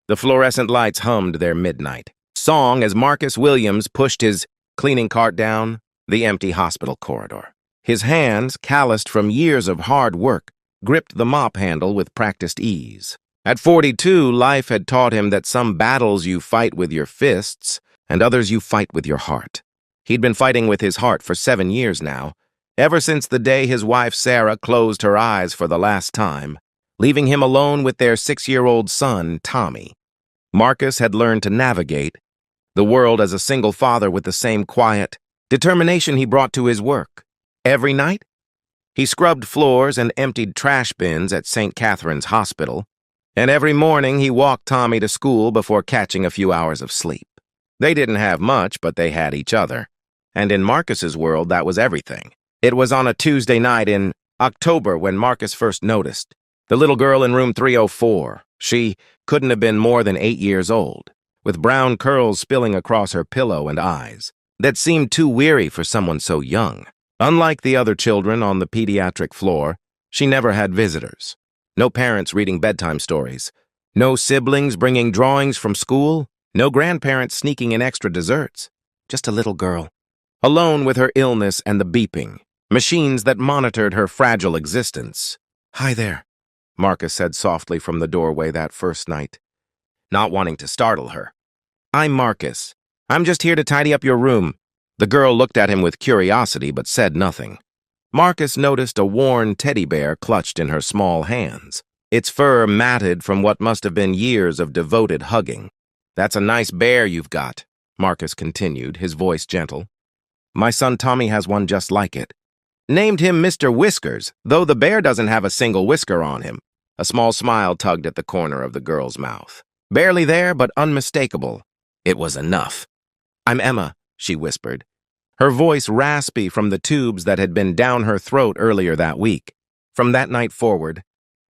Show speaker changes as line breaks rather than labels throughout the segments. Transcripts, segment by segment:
The fluorescent lights hummed their midnight song as Marcus Williams pushed his cleaning cart down the empty hospital corridor. His hands, calloused from years of hard work, gripped the mop handle with practiced ease. At 42, life had taught him that some battles you fight with your fists and others you fight with your heart. He'd been fighting with his heart for 7 years now, ever since the day his wife Sarah closed her eyes for the last time, leaving him alone with their 6-year-old son, Tommy. Marcus had learned to navigate the world as a single father with the same quiet determination he brought to his work. Every night, he scrubbed floors and emptied trash bins at St. Catherine's Hospital, and every morning he walked Tommy to school before catching a few hours of sleep. They didn't have much, but they had each other, and in Marcus's world, that was everything. It was on a Tuesday night in October when Marcus first noticed the little girl in room 304. She couldn't have been more than 8 years old, with brown curls spilling across her pillow and eyes that seemed too weary for someone so young. Unlike the other children on the pediatric floor, she never had visitors. No parents reading bedtime stories. No siblings bringing drawings from school. No grandparents sneaking in extra desserts. Just a little girl, alone with her illness and the beeping machines that monitored her fragile existence. "Hi there," Marcus said softly from the doorway that first night, not wanting to startle her. "I'm Marcus. I'm just here to tidy up your room." The girl looked at him with curiosity but said nothing. Marcus noticed a worn teddy bear clutched in her small hands, its fur matted from what must have been years of devoted hugging. "That's a nice bear you've got," Marcus continued, his voice gentle. "My son Tommy has one just like it. Named him Mr. Whiskers, though the bear doesn't have a single whisker on him." A small smile tugged at the corner of the girl's mouth. Barely there, but unmistakable. It was enough. "I'm Emma," she whispered, her voice raspy from the tubes that had been down her throat earlier that week. From that night forward,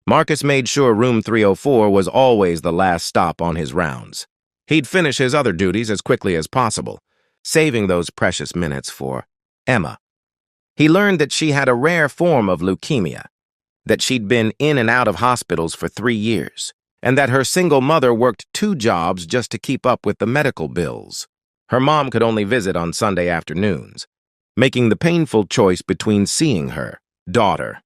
Marcus made sure room 304 was always the last stop on his rounds. He'd finish his other duties as quickly as possible, saving those precious minutes for Emma. He learned that she had a rare form of leukemia, that she'd been in and out of hospitals for 3 years, and that her single mother worked 2 jobs just to keep up with the medical bills. Her mom could only visit on Sunday afternoons, making the painful choice between seeing her daughter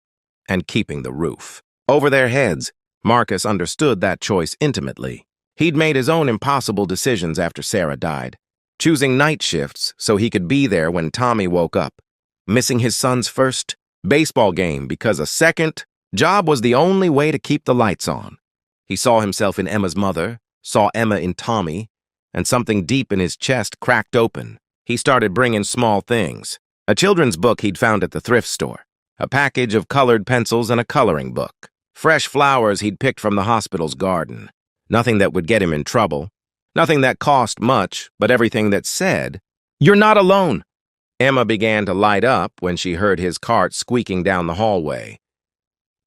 and keeping the roof over their heads. Marcus understood that choice intimately. He'd made his own impossible decisions after Sarah died, choosing night shifts so he could be there when Tommy woke up, missing his son's first baseball game because a second job was the only way to keep the lights on. He saw himself in Emma's mother, saw Emma in Tommy, and something deep in his chest cracked open. He started bringing small things. A children's book he'd found at the thrift store, a package of colored pencils and a coloring book, fresh flowers he'd picked from the hospital's garden. Nothing that would get him in trouble, nothing that cost much, but everything that said, "You're not alone." Emma began to light up when she heard his cart squeaking down the hallway.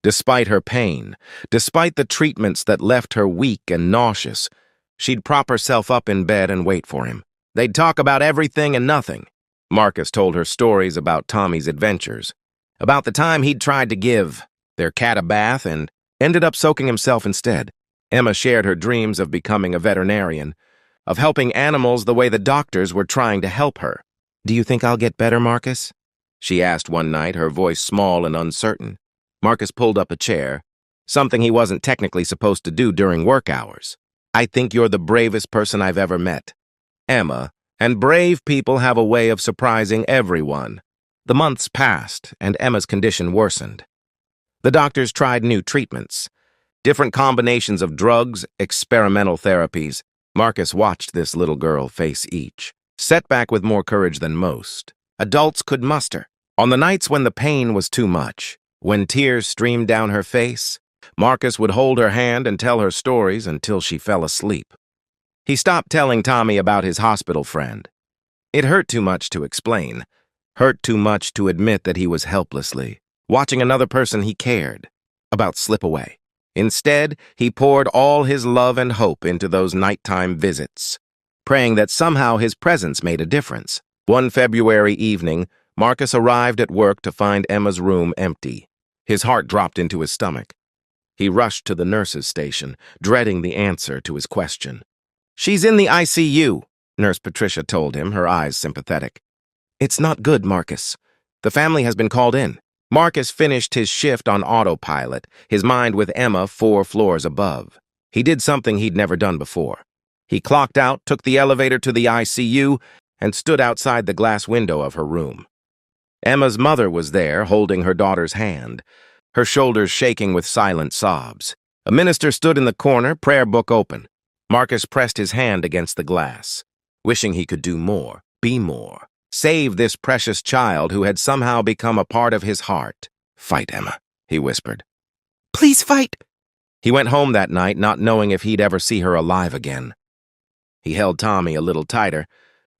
Despite her pain, despite the treatments that left her weak and nauseous, she'd prop herself up in bed and wait for him. They'd talk about everything and nothing. Marcus told her stories about Tommy's adventures, about the time he'd tried to give their cat a bath and ended up soaking himself instead. Emma shared her dreams of becoming a veterinarian, of helping animals the way the doctors were trying to help her. "Do you think I'll get better, Marcus?" she asked one night, her voice small and uncertain. Marcus pulled up a chair, something he wasn't technically supposed to do during work hours. "I think you're the bravest person I've ever met, Emma, and brave people have a way of surprising everyone." The months passed, and Emma's condition worsened. The doctors tried new treatments, different combinations of drugs, experimental therapies. Marcus watched this little girl face each setback with more courage than most adults could muster. On the nights when the pain was too much, when tears streamed down her face, Marcus would hold her hand and tell her stories until she fell asleep. He stopped telling Tommy about his hospital friend. It hurt too much to explain, hurt too much to admit that he was helplessly watching another person he cared about slip away. Instead, he poured all his love and hope into those nighttime visits, praying that somehow his presence made a difference. One February evening, Marcus arrived at work to find Emma's room empty. His heart dropped into his stomach. He rushed to the nurse's station, dreading the answer to his question. "She's in the ICU," Nurse Patricia told him, her eyes sympathetic. "It's not good, Marcus. The family has been called in." Marcus finished his shift on autopilot, his mind with Emma 4 floors above. He did something he'd never done before. He clocked out, took the elevator to the ICU, and stood outside the glass window of her room. Emma's mother was there, holding her daughter's hand, her shoulders shaking with silent sobs. A minister stood in the corner, prayer book open. Marcus pressed his hand against the glass, wishing he could do more, be more. Save this precious child who had somehow become a part of his heart. "Fight, Emma," he whispered. "Please fight." He went home that night not knowing if he'd ever see her alive again. He held Tommy a little tighter,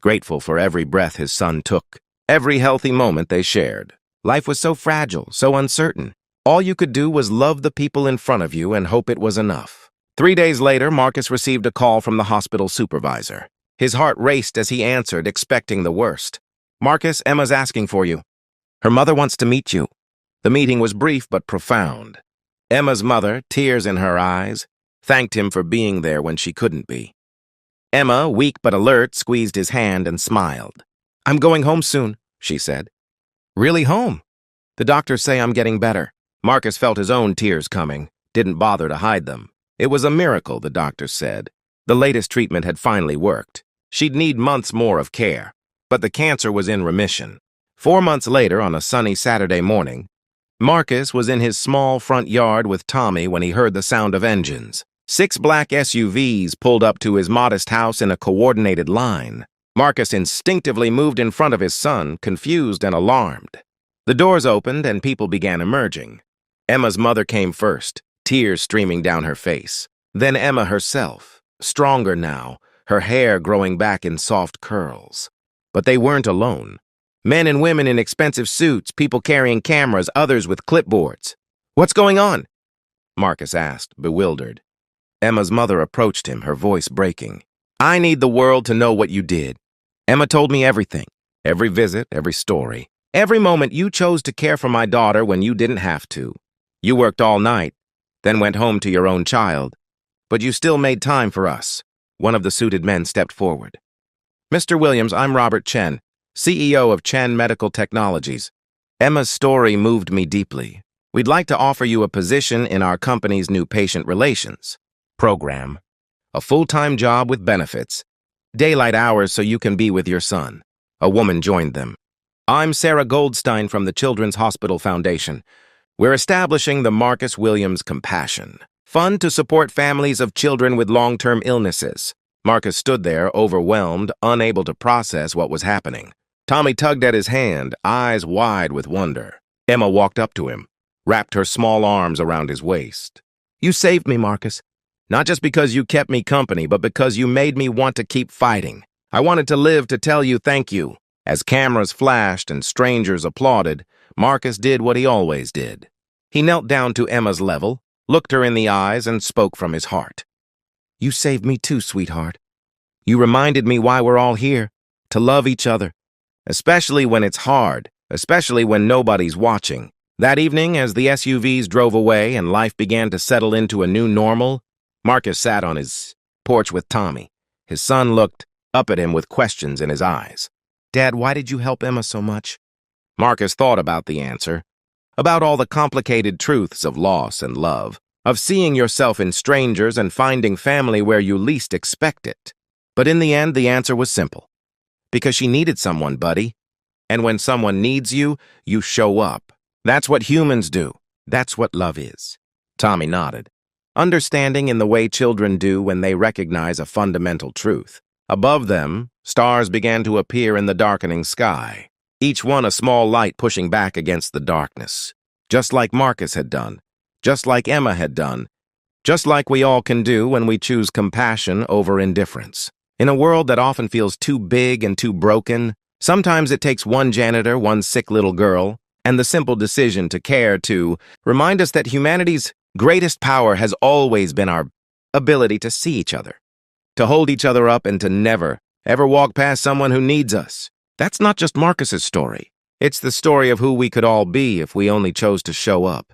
grateful for every breath his son took, every healthy moment they shared. Life was so fragile, so uncertain. All you could do was love the people in front of you and hope it was enough. 3 days later, Marcus received a call from the hospital supervisor. His heart raced as he answered, expecting the worst. "Marcus, Emma's asking for you. Her mother wants to meet you." The meeting was brief but profound. Emma's mother, tears in her eyes, thanked him for being there when she couldn't be. Emma, weak but alert, squeezed his hand and smiled. "I'm going home soon," she said. "Really home? The doctors say I'm getting better." Marcus felt his own tears coming, didn't bother to hide them. It was a miracle, the doctors said. The latest treatment had finally worked. She'd need months more of care, but the cancer was in remission. 4 months later, on a sunny Saturday morning, Marcus was in his small front yard with Tommy when he heard the sound of engines. 6 black SUVs pulled up to his modest house in a coordinated line. Marcus instinctively moved in front of his son, confused and alarmed. The doors opened and people began emerging. Emma's mother came first, tears streaming down her face. Then Emma herself, stronger now, her hair growing back in soft curls. But they weren't alone. Men and women in expensive suits, people carrying cameras, others with clipboards. "What's going on?" Marcus asked, bewildered. Emma's mother approached him, her voice breaking. "I need the world to know what you did. Emma told me everything. Every visit, every story. Every moment you chose to care for my daughter when you didn't have to. You worked all night, then went home to your own child. But you still made time for us." One of the suited men stepped forward. "Mr. Williams, I'm Robert Chen, CEO of Chen Medical Technologies. Emma's story moved me deeply. We'd like to offer you a position in our company's new patient relations program. A full-time job with benefits. Daylight hours so you can be with your son." A woman joined them. "I'm Sarah Goldstein from the Children's Hospital Foundation. We're establishing the Marcus Williams Compassion Fund to support families of children with long-term illnesses." Marcus stood there, overwhelmed, unable to process what was happening. Tommy tugged at his hand, eyes wide with wonder. Emma walked up to him, wrapped her small arms around his waist. "You saved me, Marcus. Not just because you kept me company, but because you made me want to keep fighting. I wanted to live to tell you thank you." As cameras flashed and strangers applauded, Marcus did what he always did. He knelt down to Emma's level, looked her in the eyes, and spoke from his heart. "You saved me too, sweetheart. You reminded me why we're all here, to love each other, especially when it's hard, especially when nobody's watching." That evening, as the SUVs drove away and life began to settle into a new normal, Marcus sat on his porch with Tommy. His son looked up at him with questions in his eyes. "Dad, why did you help Emma so much?" Marcus thought about the answer, about all the complicated truths of loss and love, of seeing yourself in strangers and finding family where you least expect it. But in the end, the answer was simple. Because she needed someone, buddy. And when someone needs you, you show up. That's what humans do. That's what love is. Tommy nodded, understanding in the way children do when they recognize a fundamental truth. Above them, stars began to appear in the darkening sky, each one a small light pushing back against the darkness. Just like Marcus had done, just like Emma had done, just like we all can do when we choose compassion over indifference. In a world that often feels too big and too broken, sometimes it takes one janitor, one sick little girl, and the simple decision to care to remind us that humanity's greatest power has always been our ability to see each other, to hold each other up, and to never, ever walk past someone who needs us. That's not just Marcus's story. It's the story of who we could all be if we only chose to show up.